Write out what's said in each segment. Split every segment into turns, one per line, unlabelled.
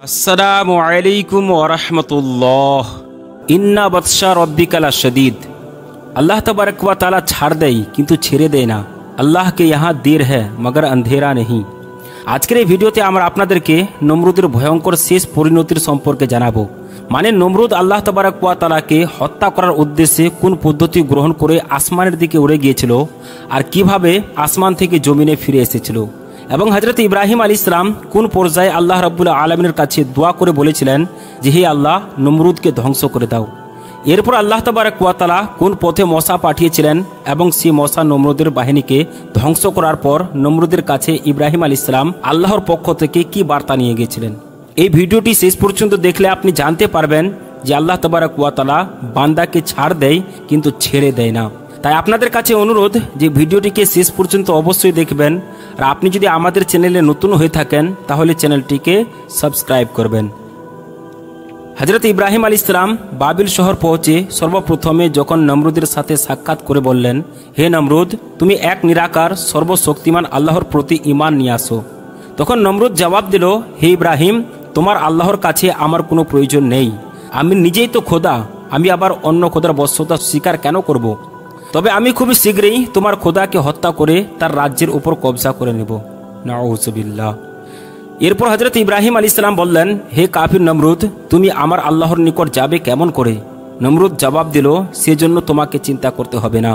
আসসালামু আলাইকুম ওয়া রাহমাতুল্লাহ। ইন্না বাতশা রব্বিকা লাশদীদ। আল্লাহ তবারক ওয়া তাআলা ছাড় দেয় কিন্তু ছেড়ে দেয় না। আল্লাহ কে ইহা দের হ্যায় মগর আন্ধেরা নেহি। আজকের এই ভিডিওতে আমরা আপনাদেরকে নমরুদের ভয়ঙ্কর শেষ পরিণতির সম্পর্কে জানাবো। মানে নমরুদ আল্লাহ তবারক ওয়া তাআলাকে হত্যা করার উদ্দেশ্যে কোন পদ্ধতি গ্রহণ করে আসমানের দিকে উড়ে গিয়েছিল আর কিভাবে আসমান থেকে জমিনে ফিরে এসেছিল, এবং হযরত ইব্রাহিম আলাইহিস সালাম কোন পর্যায়ে আল্লাহ রাব্বুল আলামিনের কাছে দোয়া করে বলেছিলেন যে হে আল্লাহ, নমরুদকে ধ্বংস করে দাও। এরপর আল্লাহ তাবারক ওয়া তাআলা কোন পথে মশা পাঠিয়েছিলেন এবং সেই মশা নমরুদের বাহিনীকে ধ্বংস করার পর নমরুদের কাছে ইব্রাহিম আলাইহিস সালাম আল্লাহর পক্ষ থেকে কি বার্তা নিয়ে গিয়েছিলেন। এই ভিডিওটি শেষ পর্যন্ত দেখলে আপনি জানতে পারবেন যে আল্লাহ তাবারক ওয়া তাআলা বান্দাকে ছাড় দেয় কিন্তু ছেড়ে দেয় না। তাই আপনাদের কাছে অনুরোধ যে ভিডিওটিকে শেষ পর্যন্ত অবশ্যই দেখবেন, আর আপনি যদি আমাদের চ্যানেলে নতুন হয়ে থাকেন তাহলে চ্যানেলটিকে সাবস্ক্রাইব করবেন। হযরত ইব্রাহিম আলাইহিস সালাম বাবিল শহর পৌঁছে সর্বপ্রথমে যখন নমরুদের সাথে সাক্ষাৎ করে বললেন, হে নমরুদ, তুমি এক নিরাকার সর্বশক্তিমান আল্লাহর প্রতি ঈমান নিয়ে আসো। তখন নমরুদ জবাব দিল, হে ইব্রাহিম, তোমার আল্লাহর কাছে আমার কোনো প্রয়োজন নেই। আমি নিজেই তো খোদা, আমি আবার অন্য খোদার বশ্যতা স্বীকার কেন করব? তবে আমি খুবই শীঘ্রই তোমার খোদাকে হত্যা করে তার রাজ্যের উপর কবজা করে নেব। নাউযুবিল্লাহ। এরপর হযরত ইব্রাহিম আলাইহিস সালাম বললেন, হে কাফির নমরুদ, তুমি আমার আল্লাহর নিকট যাবে কেমন করে? নমরুদ জবাব দিল, সেজন্য তোমাকে চিন্তা করতে হবে না।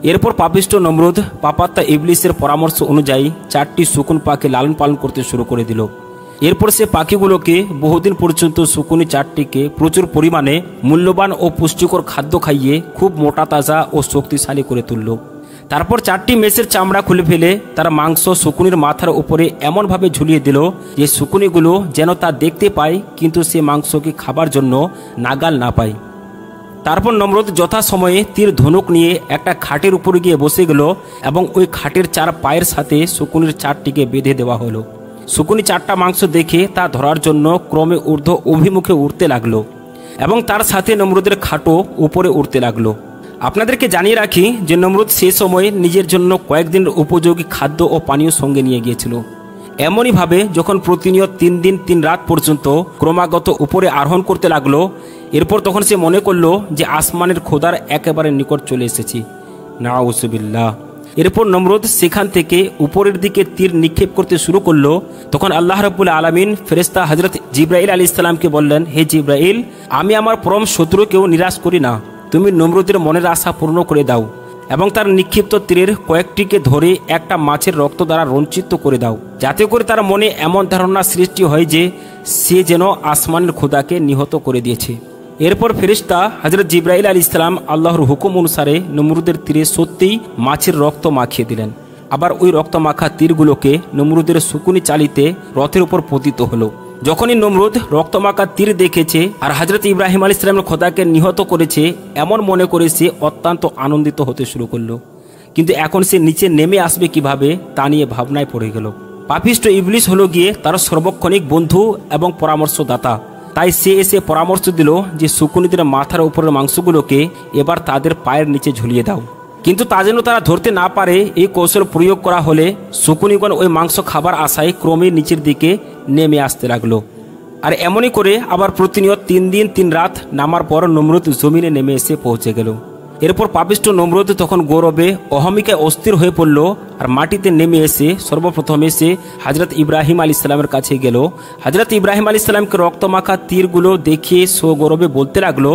এরপর পাপিষ্ঠ নমরুদ পাপাত্তা ইবলিসের পরামর্শ অনুযায়ী 4টি শকুন পাখি লালন পালন করতে শুরু করে দিল। এরপর সে পাখিগুলোকে বহুদিন পর্যন্ত শকুনি 4টিকে প্রচুর পরিমাণে মূল্যবান ও পুষ্টিকর খাদ্য খাইয়ে খুব মোটা তাজা ও শক্তিশালী করে তুলল। তারপর 4টি মেষের চামড়া খুলে ফেলে তার মাংস শকুনির মাথার উপরে এমনভাবে ঝুলিয়ে দিল যে শকুনিগুলো যেন তা দেখতে পায় কিন্তু সে মাংসকে খাবার জন্য নাগাল না পায়। তারপর নমরুদ যথাসময়ে তীর ধনুক নিয়ে একটা খাটের উপরে গিয়ে বসে গেল এবং ওই খাটের 4 পায়ের সাথে শকুনির 4টিকে বেঁধে দেওয়া হলো। শকুনি 4টা মাংস দেখে তা ধরার জন্য ক্রমে ঊর্ধ্ব অভিমুখে উঠতে লাগলো এবং তার সাথে নমরুদের খাটও উপরে উঠতে লাগলো। আপনাদেরকে জানিয়ে রাখি যে নমরুদ সে সময়ে নিজের জন্য কয়েকদিনের উপযোগী খাদ্য ও পানীয় সঙ্গে নিয়ে গিয়েছিল। এমনইভাবে যখন প্রতিনিয়ত 3 দিন 3 রাত পর্যন্ত ক্রমাগত উপরে আরোহণ করতে লাগলো, এরপর তখন সে মনে করলো যে আসমানের খোদার একেবারে নিকট চলে এসেছি। নাউযুবিল্লাহ। এরপর নমরুদ সেখান থেকে উপরের দিকে তীর নিক্ষেপ করতে শুরু করলো। তখন আল্লাহ রাব্বুল আলামিন ফেরেশতা হযরত জিবরাইল আলাইহিস সালামকে বললেন, হে জিবরাইল, আমি আমার পরম শত্রুকেও নিরাশ করি না, তুমি নমরুদের মনের আশা পূর্ণ করে দাও এবং তার নিক্ষিপ্ত তীরের কয়েকটিকে ধরে একটা মাছের রক্ত দ্বারা রঞ্চিত করে দাও, যাতে করে তার মনে এমন ধারণা সৃষ্টি হয় যে সে যেন আসমানের খোদাকে নিহত করে দিয়েছে। এরপর ফেরেশতা হযরত জিবরাইল আলাইহিস সালাম আল্লাহর হুকুম অনুসারে নমরুদের তীরে সত্যিই মাছের রক্ত মাখিয়ে দিলেন। আবার ওই রক্ত মাখা তীরগুলোকে নমরুদের শকুনি চালিতে রথের উপর পতিত হলো। যখনই নমরুদ রক্তমাখা তীর দেখেছে আর হযরত ইব্রাহিম আলাইহিস সালামের খোদাকে নিহত করেছে এমন মনে করে সে অত্যন্ত আনন্দিত হতে শুরু করলো। কিন্তু এখন সে নিচে নেমে আসবে কিভাবে তা নিয়ে ভাবনায় পড়ে গেল। পাপিষ্ঠ ইবলিস হলো গিয়ে তার সর্বক্ষণিক বন্ধু এবং পরামর্শদাতা। তাই সে এসে পরামর্শ দিল যে শকুনিদের মাথার উপরের মাংসগুলোকে এবার তাদের পায়ের নিচে ঝুলিয়ে দাও। কিন্তু তা যেন তারা ধরতে না পারে এই কৌশল প্রয়োগ করা হলে শকুনিগণ ওই মাংস খাবার আশায় ক্রমে নিচের দিকে নেমে আসতে লাগলো। আর এমনই করে আবার প্রতিনিয়ত 3 দিন 3 রাত নামার পর নমরুদ জমিনে নেমে এসে পৌঁছে গেল। এরপর পাপিষ্ঠ নমরুদ তখন গৌরবে অহমিকায় অস্থির হয়ে পড়ল আর মাটিতে নেমে এসে সর্বপ্রথমে সে হযরত ইব্রাহিম আলাইহিস সালামের কাছে গেল। হযরত ইব্রাহিম আলাইহিস সালামকে রক্তমাখা তীরগুলো দেখিয়ে সগৌরবে বলতে লাগলো,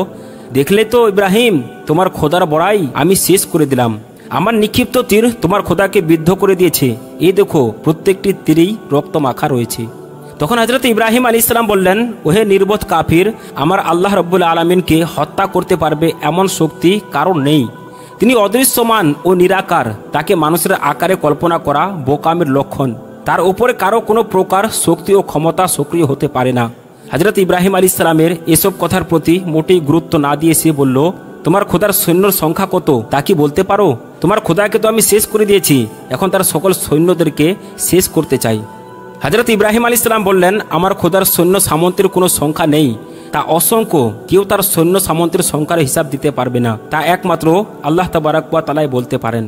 দেখলে তো ইব্রাহিম, তোমার খোদার বড়াই আমি শেষ করে দিলাম। আমার নিক্ষিপ্ত তীর তোমার খোদাকে বিদ্ধ করে দিয়েছে। এই দেখো, প্রত্যেকটি তীরেই রক্ত মাখা রয়েছে। তখন হযরত ইব্রাহিম আলাইহিস সালাম বললেন, ওহে নির্বোধ কাফির, আমার আল্লাহ রাব্বুল আলামিনকে হত্যা করতে পারবে এমন শক্তি কারণ নেই। তিনি অদৃশ্যমান ও নিরাকার, তাকে মানুষের আকারে কল্পনা করা বোকামির লক্ষণ। তার উপরে কারো কোনো প্রকার শক্তি ও ক্ষমতা সক্রিয় হতে পারে না। হযরত ইব্রাহিম আলাইহিস সালামের এসব কথার প্রতি মোটেই গুরুত্ব না দিয়ে সে বলল, তোমার খোদার সৈন্যর সংখ্যা কত তা কি বলতে পারো? তোমার খোদাকে তো আমি শেষ করে দিয়েছি, এখন তার সকল সৈন্যদেরকে শেষ করতে চাই। হযরত ইব্রাহিম আলাইহিস সালাম বললেন, আমার খোদার সৈন্য সামন্তের কোনো সংখ্যা নেই, তা অসংখ্য, কেউ তার সৈন্য সামন্তের সংখ্যার হিসাব দিতে পারবে না, তা একমাত্র আল্লাহ তাবারক ওয়া তাআলাই বলতে পারেন।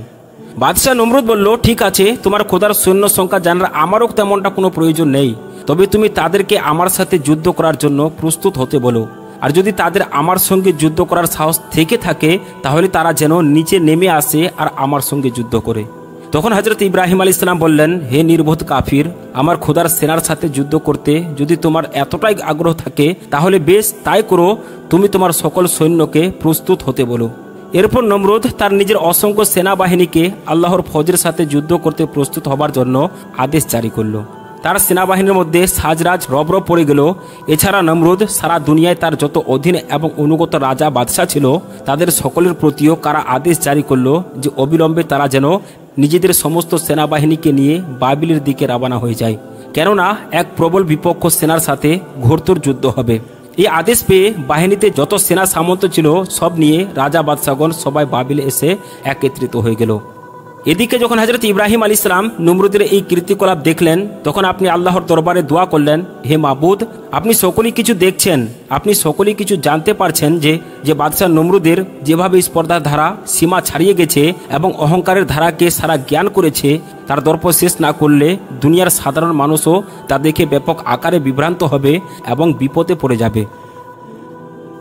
বাদশাহ নমরুদ বলল, ঠিক আছে, তোমার খোদার সৈন্য সংখ্যা জানার আমারও তেমনটা কোনো প্রয়োজন নেই, তবে তুমি তাদেরকে আমার সাথে যুদ্ধ করার জন্য প্রস্তুত হতে বলো। আর যদি তাদের আমার সঙ্গে যুদ্ধ করার সাহস থেকে থাকে তাহলে তারা যেন নিচে নেমে আসে আর আমার সঙ্গে যুদ্ধ করে। তখন হযরত ইব্রাহিম আলাইহিস সালাম বললেন, হে নির্বোধ কাফির, আমার খোদার সেনার সাথে যুদ্ধ করতে যদি তোমার এতটাই আগ্রহ থাকে তাহলে বেশ, তাই করো। তুমি তোমার সকল সৈন্যকে প্রস্তুত হতে বলো। এরপর নমরুদ তার নিজের অসংখ্য সেনাবাহিনীকে আল্লাহর ফৌজের সাথে যুদ্ধ করতে প্রস্তুত হবার জন্য আদেশ জারি করল। তার সেনাবাহিনীর মধ্যে সাজরাজ রবরব পড়ে গেল। এছাড়া নমরুদ সারা দুনিয়ায় তার যত অধীন এবং অনুগত রাজা বাদশাহ ছিল তাদের সকলের প্রতিও কারা আদেশ জারি করল যে অবিলম্বে তারা যেন নিজেদের সমস্ত সেনাবাহিনীকে নিয়ে বাবিলের দিকে রওনা হয়ে যায়, কেননা এক প্রবল বিপক্ষ সেনার সাথে ঘোরতর যুদ্ধ হবে। এই আদেশ পেয়ে বাহিনীতে যত সেনা সামন্ত ছিল সব নিয়ে রাজা বাদশাগণ সবাই বাবিলে এসে একত্রিত হয়ে গেল। এদিকে যখন হযরত ইব্রাহিম আলাইহিস সালাম নমরুদের এই কীর্তিকলাপ দেখলেন তখন আপনি আল্লাহর দরবারে দোয়া করলেন, হে মাবুদ, আপনি সকলেই কিছু দেখছেন, আপনি সকলেই কিছু জানতে পারছেন যে বাদশাহ নমরুদের যেভাবে স্পর্ধার ধারা সীমা ছাড়িয়ে গেছে এবং অহংকারের ধারাকে সারা জ্ঞান করেছে, তার দর্প শেষ না করলে দুনিয়ার সাধারণ মানুষও তা দেখে ব্যাপক আকারে বিভ্রান্ত হবে এবং বিপদে পড়ে যাবে।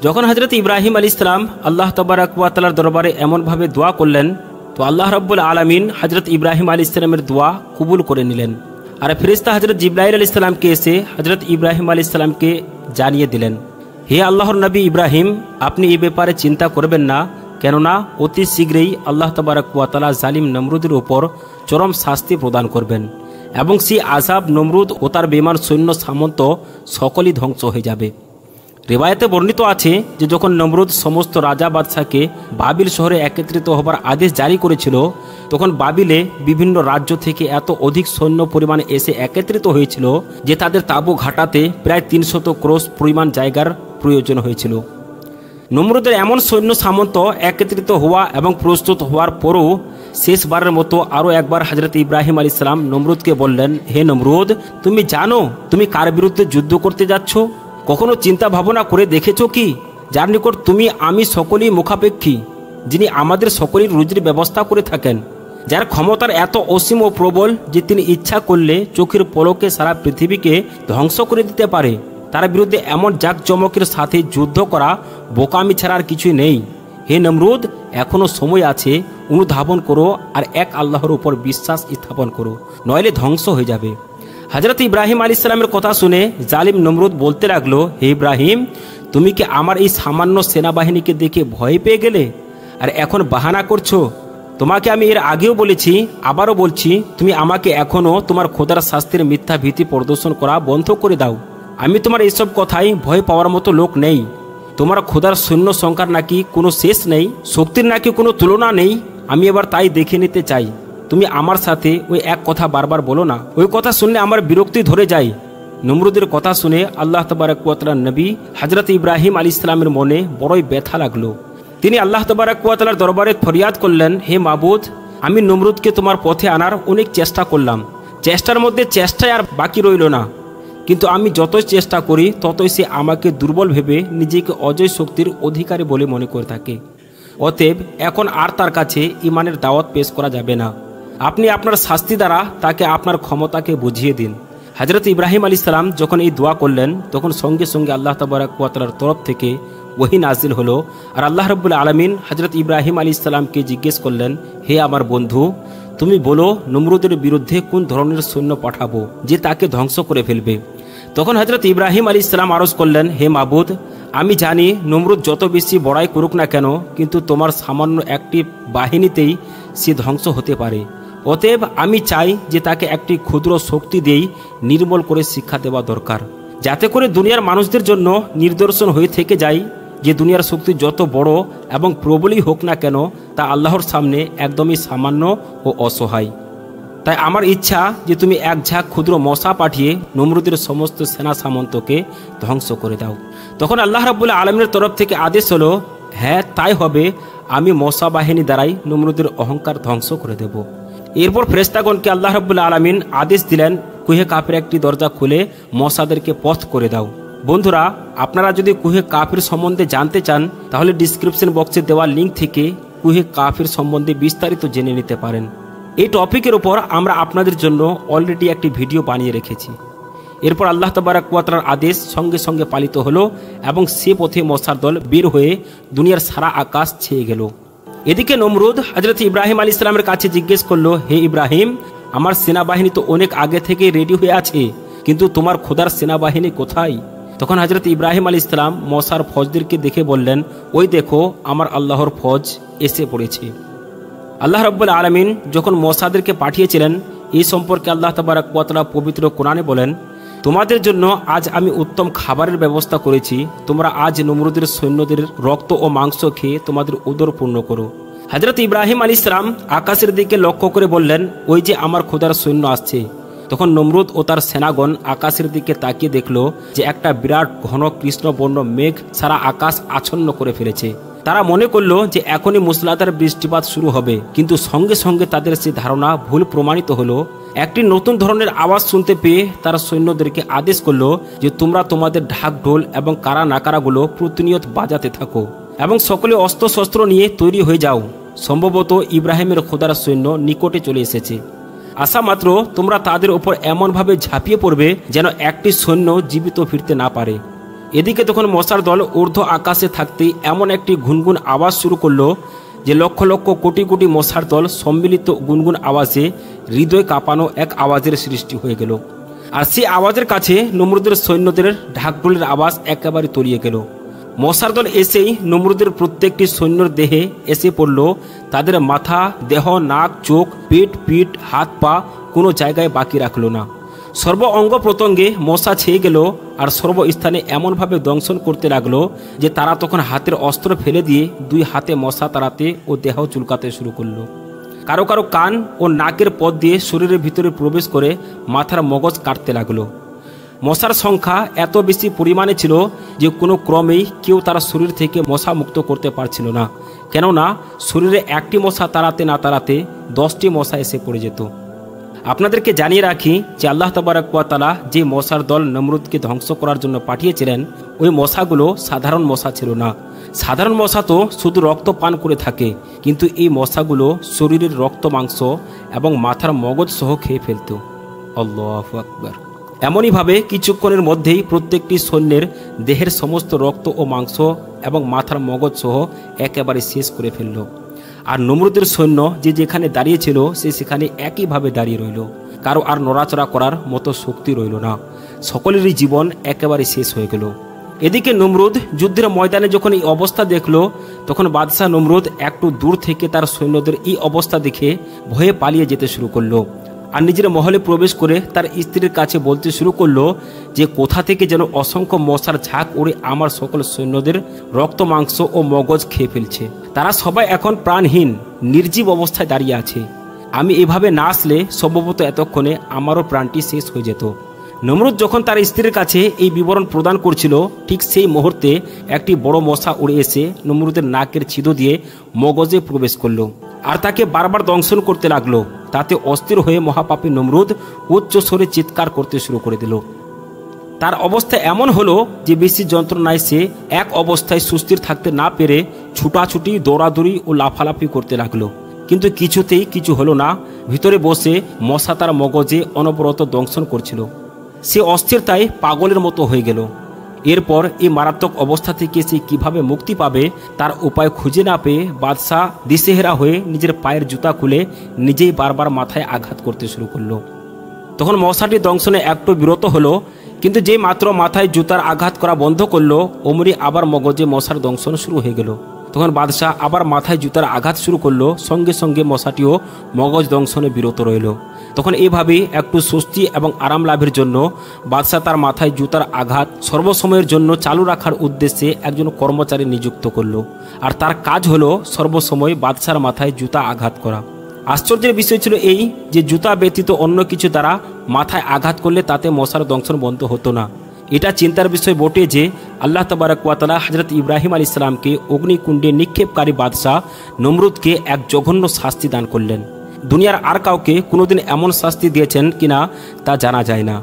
যখন হযরত ইব্রাহিম আলাইহিস সালাম আল্লাহ তাবারক ওয়া তাআলার দরবারে এমনভাবে দোয়া করলেন তো আল্লাহ রাব্বুল আলামিন হযরত ইব্রাহিম আলাইহিস সালামের দোয়া কবুল করে নিলেন। আর ফেরেশতা হযরত জিবরাইল আলাইহিস সালামকে এসে হযরত ইব্রাহিম আলাইহিস সালামকে জানিয়ে দিলেন, হে আল্লাহর নবী ইব্রাহিম, আপনি এই ব্যাপারে চিন্তা করবেন না, কেননা অতি শীঘ্রই আল্লাহ তাবারক ওয়া তাআলা জালিম নমরুদের উপর চরম শাস্তি প্রদান করবেন এবং সেই আযাব নমরুদ ও তার বেঈমান সৈন্য সামন্ত সকলেই ধ্বংস হয়ে যাবে। রিওয়ায়াতে বর্ণিত আছে যে যখন নমরুদ সমস্ত রাজা বাদশাকে বাবিল শহরে একত্রিত হবার আদেশ জারি করেছিল তখন বাবিলে বিভিন্ন রাজ্য থেকে এত অধিক সৈন্য পরিমাণ এসে একত্রিত হয়েছিল যে তাদের তাঁবু ঘাটাতে প্রায় 300 ক্রোশ পরিমাণ জায়গার প্রয়োজন হয়েছিল। নমরুদের এমন সৈন্য সামন্ত একত্রিত হওয়া এবং প্রস্তুত হওয়ার পরও শেষবারের মতো আরও একবার হযরত ইব্রাহিম আলাইহিস সালাম নমরুদকে বললেন, হে নমরুদ, তুমি জানো তুমি কার বিরুদ্ধে যুদ্ধ করতে যাচ্ছ? কখনো চিন্তা ভাবনা করে দেখেছ কি যার নিকট তুমি আমি সকলেই মুখাপেক্ষী, যিনি আমাদের সকলের রুজির ব্যবস্থা করে থাকেন, যার ক্ষমতার এত অসীম ও প্রবল যে তিনি ইচ্ছা করলে চোখের পলকে সারা পৃথিবীকে ধ্বংস করে দিতে পারে। তার বিরুদ্ধে এমন জাঁকজমকের সাথে যুদ্ধ করা বোকামি ছাড়া আর কিছুই নেই। হে নমরুদ, এখনো সময় আছে, অনুধাবন করো আর এক আল্লাহর উপর বিশ্বাস স্থাপন করো, নইলে ধ্বংস হয়ে যাবে। হযরত ইব্রাহিম আলাইহিস সালামের কথা শুনে জালিম নমরুদ বলতে লাগলো, হে ইব্রাহিম, তুমি কি আমার এই সামান্য সেনাবাহিনীকে দেখে ভয় পেয়ে গেলে আর এখন বাহানা করছো? তোমাকে আমি এর আগেও বলেছি, আবারও বলছি, তুমি আমাকে এখনও তোমার খোদার শাস্তির মিথ্যা ভীতি প্রদর্শন করা বন্ধ করে দাও। আমি তোমার এইসব কথাই ভয় পাওয়ার মতো লোক নেই। তোমার খোদার সৈন্য সংখ্যার নাকি কোনো শেষ নেই, শক্তির নাকি কোনো তুলনা নেই। আমি এবার তাই দেখে নিতে চাই। তুমি আমার সাথে ওই এক কথা বারবার বলো না, ওই কথা শুনলে আমার বিরক্তি ধরে যায়। নমরুদের কথা শুনে আল্লাহ তাবারক ওয়া তাআলার নবী হযরত ইব্রাহিম আলাইহিস সালামের মনে বড়ই ব্যথা লাগলো। তিনি আল্লাহ তাবারক ওয়া তাআলার দরবারে ফরিয়াদ করলেন, হে মাবুদ, আমি নমরুদকে তোমার পথে আনার অনেক চেষ্টা করলাম, চেষ্টার মধ্যে চেষ্টায় আর বাকি রইল না, কিন্তু আমি যতই চেষ্টা করি ততই সে আমাকে দুর্বল ভেবে নিজেকে অজয় শক্তির অধিকারী বলে মনে করে থাকে। অতএব এখন আর তার কাছে ঈমানের দাওয়াত পেশ করা যাবে না। আপনি আপনার শাস্তি দ্বারা তাকে আপনার ক্ষমতাকে বুঝিয়ে দিন। হযরত ইব্রাহিম আলাইহিস সালাম যখন এই দোয়া করলেন তখন সঙ্গে সঙ্গে আল্লাহ তাবারক ওয়া তাআলার তরফ থেকে ওহী নাজিল হলো। আর আল্লাহ রাব্বুল আলামিন হযরত ইব্রাহিম আলাইহিস সালামকে জিজ্ঞেস করলেন, হে আমার বন্ধু, তুমি বলো নমরুদের বিরুদ্ধে কোন ধরনের সৈন্য পাঠাবো যে তাকে ধ্বংস করে ফেলবে? তখন হযরত ইব্রাহিম আলাইহিস সালাম আরজ করলেন, হে মাবুদ, আমি জানি নমরুদ যত বেশি বড়াই করুক না কেন কিন্তু তোমার সামান্য একটি বাহিনীতেই সে ধ্বংস হতে পারে। অতএব আমি চাই যে তাকে একটি ক্ষুদ্র শক্তি দিয়েই নির্মূল করে শিক্ষা দেওয়া দরকার, যাতে করে দুনিয়ার মানুষদের জন্য নিদর্শন হয়ে থেকে যায় যে দুনিয়ার শক্তি যত বড় এবং প্রবলই হোক না কেন তা আল্লাহর সামনে একদমই সামান্য ও অসহায়। তাই আমার ইচ্ছা যে তুমি এক ঝাঁক ক্ষুদ্র মশা পাঠিয়ে নমরুদের সমস্ত সেনা সামন্তকে ধ্বংস করে দাও। তখন আল্লাহ রাব্বুল আলামিনের তরফ থেকে আদেশ হলো, হ্যাঁ তাই হবে, আমি মশা বাহিনী দ্বারাই নমরুদের অহংকার ধ্বংস করে দেব। এরপর ফেরেশতাগণকে আল্লাহ রাব্বুল আলামিন আদেশ দিলেন, কুহে কাফের একটি দরজা খুলে মশাদেরকে পথ করে দাও। বন্ধুরা, আপনারা যদি কুহে কাফের সম্বন্ধে জানতে চান তাহলে ডিসক্রিপশন বক্সে দেওয়া লিঙ্ক থেকে কুহে কাফের সম্বন্ধে বিস্তারিত জেনে নিতে পারেন। এই টপিকের উপর আমরা আপনাদের জন্য অলরেডি একটি ভিডিও বানিয়ে রেখেছি। এরপর আল্লাহ তাবারক ওয়া তাআলার আদেশ সঙ্গে সঙ্গে পালিত হলো এবং সে পথে মশার দল বের হয়ে দুনিয়ার সারা আকাশ ছেয়ে গেল। এদিকে নমরুদ হযরত ইব্রাহিম আলাইহিস সালামের কাছে জিজ্ঞেস করলো, হে ইব্রাহিম, আমার সেনাবাহিনী তো অনেক আগে থেকে রেডি হয়ে আছে, কিন্তু তোমার খোদার সেনাবাহিনী কোথায়? তখন হযরত ইব্রাহিম আলাইহিস সালাম মশার ফৌজদেরকে দেখে বললেন, ওই দেখো আমার আল্লাহর ফৌজ এসে পড়েছে। আল্লাহ রাব্বুল আলামিন যখন মশাদেরকে পাঠিয়েছিলেন এই সম্পর্কে আল্লাহ তাবারক ওয়া তাআলা পবিত্র কোরআনে বলেন, তোমাদের জন্য আজ আমি উত্তম খাবারের ব্যবস্থা করেছি, তোমরা আজ নমরুদের সৈন্যদের রক্ত ও মাংস খেয়ে তোমাদের উদর পূর্ণ করো। হযরত ইব্রাহিম আলাইহিস সালাম আকাশের দিকে লক্ষ্য করে বললেন, ওই যে আমার খোদার সৈন্য আসছে। তখন নমরুদ ও তার সেনাগণ আকাশের দিকে তাকিয়ে দেখল যে একটা বিরাট ঘন কৃষ্ণবর্ণ মেঘ সারা আকাশ আচ্ছন্ন করে ফেলেছে। তারা মনে করল যে এখনই মুষলধারে বৃষ্টিপাত শুরু হবে, কিন্তু সঙ্গে সঙ্গে তাদের সেই ধারণা ভুল প্রমাণিত হলো। একটি নতুন ধরনের আওয়াজ শুনতে পেয়ে তারা সৈন্যদেরকে আদেশ করলো যে তোমরা তোমাদের ঢাক ঢোল এবং কারা নাকারাগুলো প্রতিনিয়ত বাজাতে থাকো এবং সকলে অস্ত্র শস্ত্র নিয়ে তৈরি হয়ে যাও। সম্ভবত ইব্রাহিমের খোদার সৈন্য নিকটে চলে এসেছে। আসা মাত্র তোমরা তাদের ওপর এমনভাবে ঝাঁপিয়ে পড়বে যেন একটি সৈন্য জীবিত ফিরতে না পারে। এদিকে তখন মশার দল ঊর্ধ্ব আকাশে থাকতেই এমন একটি গুনগুন আওয়াজ শুরু করলো যে লক্ষ লক্ষ কোটি কোটি মশার দল সম্মিলিত গুনগুন আওয়াজে হৃদয় কাঁপানো এক আওয়াজের সৃষ্টি হয়ে গেল। আর সেই আওয়াজের কাছে নমরুদের সৈন্যদের ঢাকঢোলের আওয়াজ একেবারে তলিয়ে গেল। মশার দল এসেই নমরুদের প্রত্যেকটি সৈন্যর দেহে এসে পড়ল। তাদের মাথা, দেহ, নাক, চোখ, পেট, পিঠ, হাত পা কোনো জায়গায় বাকি রাখল না। সর্ব অঙ্গ প্রত্যঙ্গে মশা ছেয়ে গেল আর সর্বস্থানে এমনভাবে দংশন করতে লাগলো যে তারা তখন হাতের অস্ত্র ফেলে দিয়ে দুই হাতে মশা তাড়াতে ও দেহ চুলকাতে শুরু করলো। কারো কারো কান ও নাকের পথ দিয়ে শরীরের ভিতরে প্রবেশ করে মাথার মগজ কাটতে লাগলো। মশার সংখ্যা এত বেশি পরিমাণে ছিল যে কোনো ক্রমেই কেউ তার শরীর থেকে মশা মুক্ত করতে পারছিল না, কেননা শরীরে একটি মশা তাড়াতে না তাড়াতে 10টি মশা এসে পড়ে যেত। আপনাদেরকে জানিয়ে রাখি যে আল্লাহ তাবারক ওয়া তাআলা যে মশার দল নমরুদকে ধ্বংস করার জন্য পাঠিয়েছিলেন ওই মশাগুলো সাধারণ মশা ছিল না। সাধারণ মশা তো শুধু রক্ত পান করে থাকে, কিন্তু এই মশাগুলো শরীরের রক্ত, মাংস এবং মাথার মগজ সহ খেয়ে ফেলত। আল্লাহু আকবার। এমনইভাবে কিছুক্ষণের মধ্যেই প্রত্যেকটি সৈন্যের দেহের সমস্ত রক্ত ও মাংস এবং মাথার মগজ সহ একেবারে শেষ করে ফেলল। আর নমরুদের সৈন্য যে যেখানে দাঁড়িয়েছিল সে সেখানে একইভাবে দাঁড়িয়ে রইল। কারো আর নড়াচড়া করার মতো শক্তি রইল না। সকলেরই জীবন একেবারে শেষ হয়ে গেল। এদিকে নমরুদ যুদ্ধের ময়দানে যখন এই অবস্থা দেখল তখন বাদশাহ নমরুদ একটু দূর থেকে তার সৈন্যদের এই অবস্থা দেখে ভয়ে পালিয়ে যেতে শুরু করলো। আর নিজের মহলে প্রবেশ করে তার স্ত্রীর কাছে বলতে শুরু করলো যে কোথা থেকে যেন অসংখ্য মশার ঝাঁক উড়ে আমার সকল সৈন্যদের রক্ত, মাংস ও মগজ খেয়ে ফেলছে। তারা সবাই এখন প্রাণহীন নির্জীব অবস্থায় দাঁড়িয়ে আছে। আমি এভাবে না আসলে সম্ভবত এতক্ষণে আমারও প্রাণটি শেষ হয়ে যেত। নমরুদ যখন তার স্ত্রীর কাছে এই বিবরণ প্রদান করছিল ঠিক সেই মুহূর্তে একটি বড় মশা উড়ে এসে নমরুদের নাকের ছিদ্র দিয়ে মগজে প্রবেশ করলো আর তাকে বারবার দংশন করতে লাগলো। তাতে অস্থির হয়ে মহাপাপী নমরুদ উচ্চ স্বরে চিৎকার করতে শুরু করে দিল। তার অবস্থা এমন হলো যে বেশি যন্ত্রণায় সে এক অবস্থায় সুস্থির থাকতে না পেরে ছুটাছুটি, দৌড়াদৌড়ি ও লাফালাফি করতে লাগলো, কিন্তু কিছুতেই কিছু হলো না। ভিতরে বসে মশা তার মগজে অনবরত দংশন করছিল। সে অস্থিরতায় পাগলের মতো হয়ে গেল। এরপর এই মারাত্মক অবস্থা থেকে সে কিভাবে মুক্তি পাবে তার উপায় খুঁজে না পেয়ে বাদশাহ দিশেহারা হয়ে নিজের পায়ের জুতা খুলে নিজেই বারবার মাথায় আঘাত করতে শুরু করলো। তখন মশাটি দংশনে একটু বিরত হলো, কিন্তু যে মাত্র মাথায় জুতার আঘাত করা বন্ধ করলো অমনি আবার মগজে মশার দংশন শুরু হয়ে গেল। তখন বাদশাহ আবার মাথায় জুতার আঘাত শুরু করলো, সঙ্গে সঙ্গে মশাটিও মগজ দংশনে বিরত রইল। তখন এইভাবেই একটু স্বস্তি এবং আরাম লাভের জন্য বাদশাহ তার মাথায় জুতার আঘাত সর্বসময়ের জন্য চালু রাখার উদ্দেশ্যে একজন কর্মচারী নিযুক্ত করলো, আর তার কাজ হলো সর্বসময় বাদশার মাথায় জুতা আঘাত করা। আশ্চর্যের বিষয় ছিল এই যে জুতা ব্যতীত অন্য কিছু দ্বারা মাথায় আঘাত করলে তাতে মশার দংশন বন্ধ হতো না। এটা চিন্তার বিষয় বটে যে আল্লাহ তাবারক ওয়া তাআলা হযরত ইব্রাহিম আলাইহিস সালামকে অগ্নিকুণ্ডে নিক্ষেপকারী বাদশাহ নমরুদকে এক জঘন্য শাস্তি দান করলেন। দুনিয়ার আর কাউকে কোনোদিন এমন শাস্তি দিয়েছেন কিনা তা জানা যায় না।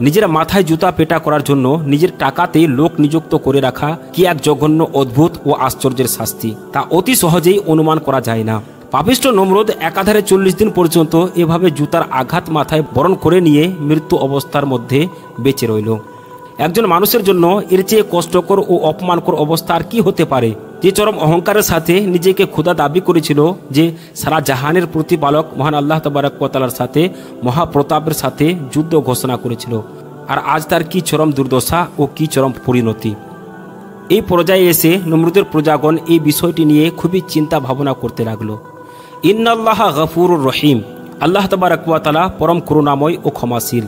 নিজের মাথায় জুতা পেটা করার জন্য নিজের টাকাতেই লোক নিযুক্ত করে রাখা কি এক জঘন্য, অদ্ভুত ও আশ্চর্যের শাস্তি, তা অতি সহজেই অনুমান করা যায় না। পাপিষ্ঠ নমরুদ একাধারে 40 দিন পর্যন্ত এভাবে জুতার আঘাত মাথায় বরণ করে নিয়ে মৃত্যু অবস্থার মধ্যে বেঁচে রইল। একজন মানুষের জন্য এর চেয়ে কষ্টকর ও অপমানকর অবস্থা আর কি হতে পারে, যে চরম অহংকারের সাথে নিজেকে খোদা দাবি করেছিল, যে সারা জাহানের প্রতিপালক মহান আল্লাহ তাবারক ওয়া তাআলার সাথে মহাপ্রতাপের সাথে যুদ্ধ ঘোষণা করেছিল। আর আজ তার কি চরম দুর্দশা ও কি চরম পরিণতি। এই পর্যায়ে এসে নমরুদের প্রজাগণ এই বিষয়টি নিয়ে খুবই চিন্তা ভাবনা করতে লাগলো। ইন্নাল্লাহা গফুরুর রহিম, আল্লাহ তাবারক ওয়া তাআলা পরম করুণাময় ও ক্ষমাশীল।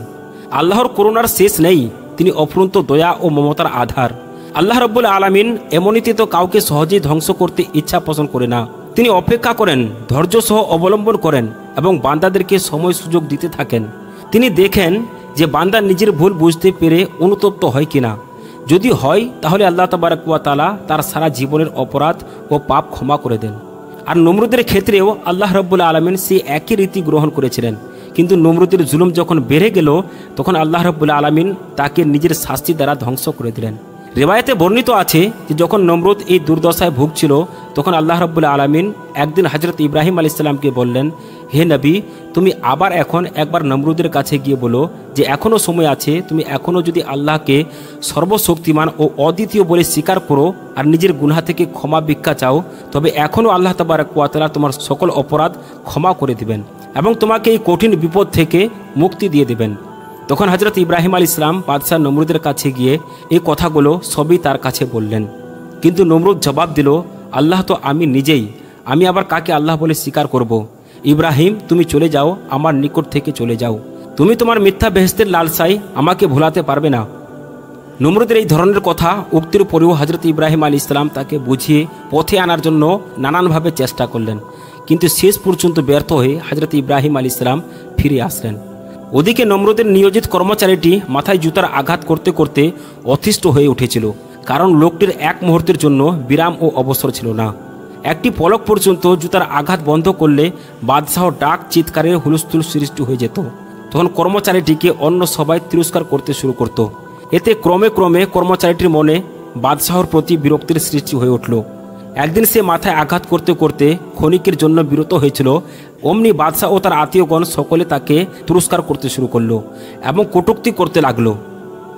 আল্লাহর করুণার শেষ নেই, তিনি অফুরন্ত দয়া ও মমতার আধার। আল্লাহ রাব্বুল আলামিন এমনিতে তো কাউকে সহজেই ধ্বংস করতে ইচ্ছা পোষণ করে না। তিনি অপেক্ষা করেন, ধৈর্য সহ অবলম্বন করেন এবং বান্দাদেরকে সময় সুযোগ দিতে থাকেন। তিনি দেখেন যে বান্দা নিজের ভুল বুঝতে পেরে অনুতপ্ত হয় কিনা। যদি হয় তাহলে আল্লাহ তাবারক ওয়া তাআলা তার সারা জীবনের অপরাধ ও পাপ ক্ষমা করে দেন। আর নমরুদের ক্ষেত্রেও আল্লাহ রাব্বুল আলামিন সেই একই রীতি গ্রহণ করেছিলেন। কিন্তু নমরুদের জুলুম যখন বেড়ে গেল, তখন আল্লাহ রাব্বুল আলামিন তাকে নিজের শাস্তি দ্বারা ধ্বংস করে দিলেন। রিওয়ায়েতে বর্ণিত আছে যে যখন নমরুদ এই দুর্দশায় ভুগছিল, তখন আল্লাহ রাব্বুল আলামিন একদিন হযরত ইব্রাহিম আলাইহিস সালামকে বললেন, হে নবী, তুমি আবার এখন একবার নমরুদের কাছে গিয়ে বলো যে এখনও সময় আছে, তুমি এখনও যদি আল্লাহকে সর্বশক্তিমান ও অদ্বিতীয় বলে স্বীকার করো আর নিজের গুনাহ থেকে ক্ষমা ভিক্ষা চাও, তবে এখনও আল্লাহ তাবারক ওয়া তাআলা তোমার সকল অপরাধ ক্ষমা করে দিবেন এবং তোমাকে এই কঠিন বিপদ থেকে মুক্তি দিয়ে দেবেন। তখন হযরত ইব্রাহিম আলাইহিস সালাম বাদশাহ নমরুদের কাছে গিয়ে এই কথাগুলো সবই তার কাছে বললেন। কিন্তু নমরুদ জবাব দিল, আল্লাহ তো আমি নিজেই, আমি আবার কাকে আল্লাহ বলে স্বীকার করব। ইব্রাহিম, তুমি চলে যাও, আমার নিকট থেকে চলে যাও। তুমি তোমার মিথ্যা বেহেশতের লালসায় আমাকে ভোলাতে পারবে না। নমরুদের এই ধরনের কথা উক্তির পরেও হযরত ইব্রাহিম আলাইহিস সালাম তাকে বুঝিয়ে পথে আনার জন্য নানানভাবে চেষ্টা করলেন, কিন্তু শেষ পর্যন্ত ব্যর্থ হয়ে হযরত ইব্রাহিম আলাইহিস সালাম ফিরে আসলেন। ওদিকে নমরুদের নিয়োজিত কর্মচারীটি মাথায় জুতার আঘাত করতে করতে অতিষ্ঠ হয়ে উঠেছিল, কারণ লোকটির এক মুহূর্তের জন্য বিরাম ও অবসর ছিল না। একটি পলক পর্যন্ত জুতার আঘাত বন্ধ করলে বাদশাহ ডাক চিৎকারের হুলস্থুল সৃষ্টি হয়ে যেত। তখন কর্মচারীটিকে অন্য সবাই তিরস্কার করতে শুরু করত। এতে ক্রমে ক্রমে কর্মচারীটির মনে বাদশাহর প্রতি বিরক্তির সৃষ্টি হয়ে উঠল। একদিন সে মাথায় আঘাত করতে করতে ক্ষণিকের জন্য বিরত হয়েছিল। অমনি বাদশাহ ও তার আত্মীয়গণ সকলে তাকে তিরস্কার করতে শুরু করলো এবং কটূক্তি করতে লাগলো।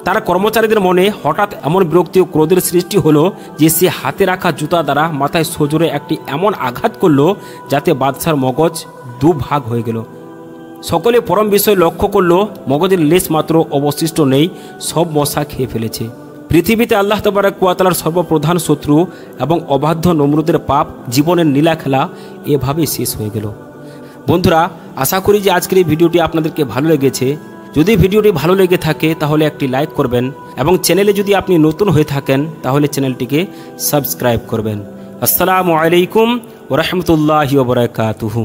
তার কর্মচারীদের মনে হঠাৎ এমন বিরক্তি ও ক্রোধের সৃষ্টি হলো যে সে হাতে রাখা জুতা দ্বারা মাথায় সজোরে একটি এমন আঘাত করলো যাতে বাদশার মগজ দুভাগ হয়ে গেল। সকলে পরম বিষয় লক্ষ্য করলো, মগজের লেশ মাত্র অবশিষ্ট নেই, সব মশা খেয়ে ফেলেছে। পৃথিবীতে আল্লাহ তাবারক ওয়া তাআলার সর্বপ্রধান শত্রু এবং অবাধ্য নমরুদের পাপ জীবনের নীলা খেলা এভাবেই শেষ হয়ে গেল। বন্ধুরা, আশা করি যে আজকের এই ভিডিওটি আপনাদেরকে ভালো লেগেছে। যদি ভিডিওটি ভালো লেগে থাকে তাহলে একটি লাইক করবেন এবং চ্যানেলে যদি আপনি নতুন হয়ে থাকেন তাহলে চ্যানেলটিকে সাবস্ক্রাইব করবেন। আসসালামু আলাইকুম ওয়া রাহমাতুল্লাহি ওয়া বারাকাতুহু।